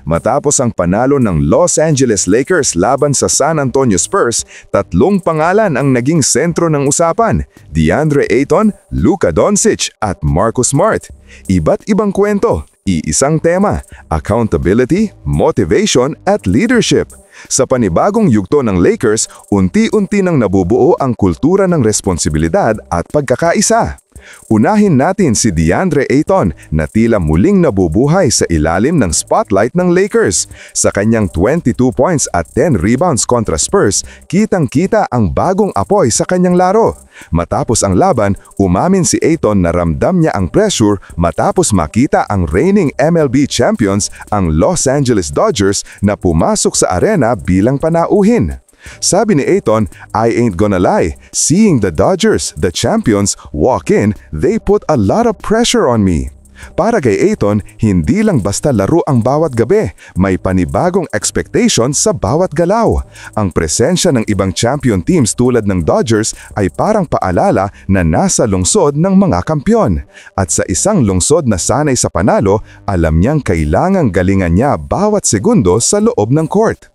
Matapos ang panalo ng Los Angeles Lakers laban sa San Antonio Spurs, tatlong pangalan ang naging sentro ng usapan: DeAndre Ayton, Luka Doncic at Marcus Smart. Iba't ibang kwento, iisang tema: accountability, motivation at leadership. Sa panibagong yugto ng Lakers, unti-unti nang nabubuo ang kultura ng responsibilidad at pagkakaisa. Unahin natin si DeAndre Ayton na tila muling nabubuhay sa ilalim ng spotlight ng Lakers. Sa kanyang 22 points at 10 rebounds kontra Spurs, kitang-kita ang bagong apoy sa kanyang laro. Matapos ang laban, umamin si Ayton na ramdam niya ang pressure matapos makita ang reigning MLB champions, ang Los Angeles Dodgers, na pumasok sa arena bilang panauhin. Sabi ni Ayton, "I ain't gonna lie, seeing the Dodgers, the champions, walk in, they put a lot of pressure on me." Para kay Ayton, hindi lang basta laro ang bawat gabi, may panibagong expectation sa bawat galaw. Ang presensya ng ibang champion teams tulad ng Dodgers ay parang paalala na nasa lungsod ng mga kampyon. At sa isang lungsod na sanay sa panalo, alam niyang kailangang galingan niya bawat segundo sa loob ng court.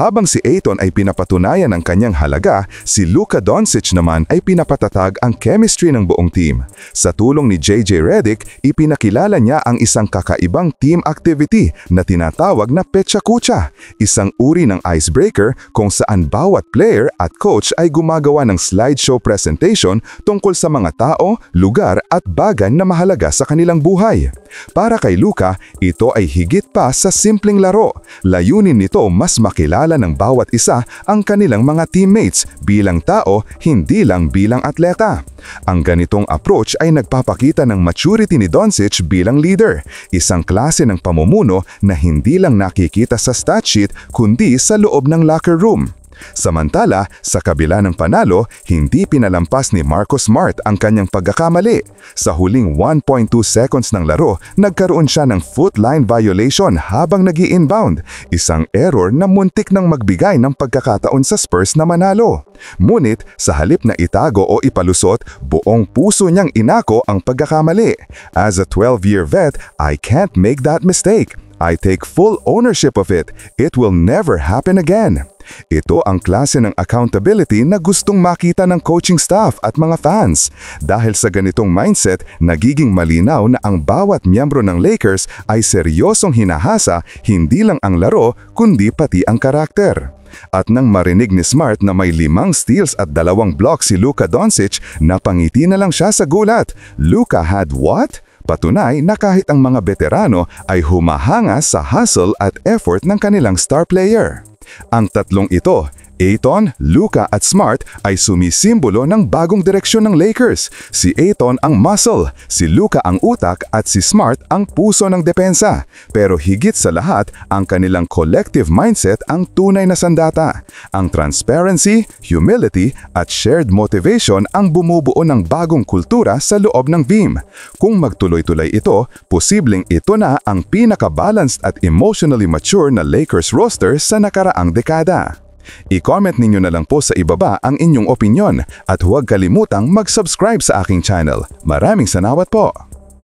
Habang si Ayton ay pinapatunayan ang kanyang halaga, si Luka Doncic naman ay pinapatatag ang chemistry ng buong team. Sa tulong ni JJ Redick, ipinakilala niya ang isang kakaibang team activity na tinatawag na Pecha Kucha, isang uri ng icebreaker kung saan bawat player at coach ay gumagawa ng slideshow presentation tungkol sa mga tao, lugar at bagay na mahalaga sa kanilang buhay. Para kay Luka, ito ay higit pa sa simpleng laro. Layunin nito mas makilala ng bawat isa ang kanilang mga teammates bilang tao, hindi lang bilang atleta. Ang ganitong approach ay nagpapakita ng maturity ni Doncic bilang leader, isang klase ng pamumuno na hindi lang nakikita sa stat sheet kundi sa loob ng locker room. Samantala, sa kabila ng panalo, hindi pinalampas ni Marcus Smart ang kanyang pagkakamali. Sa huling 1.2 seconds ng laro, nagkaroon siya ng foot line violation habang nag-i-inbound, isang error na muntik nang magbigay ng pagkakataon sa Spurs na manalo. Ngunit, sa halip na itago o ipalusot, buong puso niyang inako ang pagkakamali. As a 12-year vet, I can't make that mistake. I take full ownership of it. It will never happen again. Ito ang klase ng accountability na gustong makita ng coaching staff at mga fans. Dahil sa ganitong mindset, nagiging malinaw na ang bawat miyembro ng Lakers ay seryosong hinahasa hindi lang ang laro kundi pati ang karakter. At nang marinig ni Smart na may 5 steals at 2 blocks si Luka Doncic, napangiti na lang siya sa gulat. Luka had what? Patunay na kahit ang mga veterano ay humahanga sa hustle at effort ng kanilang star player. Ang tatlong ito, Ayton, Luka at Smart, ay sumisimbolo ng bagong direksyon ng Lakers. Si Ayton ang muscle, si Luka ang utak at si Smart ang puso ng depensa. Pero higit sa lahat, ang kanilang collective mindset ang tunay na sandata. Ang transparency, humility at shared motivation ang bumubuo ng bagong kultura sa loob ng team. Kung magtuloy-tuloy ito, posibleng ito na ang pinaka-balanced at emotionally mature na Lakers roster sa nakaraang dekada. I-comment ninyo na lang po sa ibaba ang inyong opinyon at huwag kalimutang mag-subscribe sa aking channel. Maraming salamat po!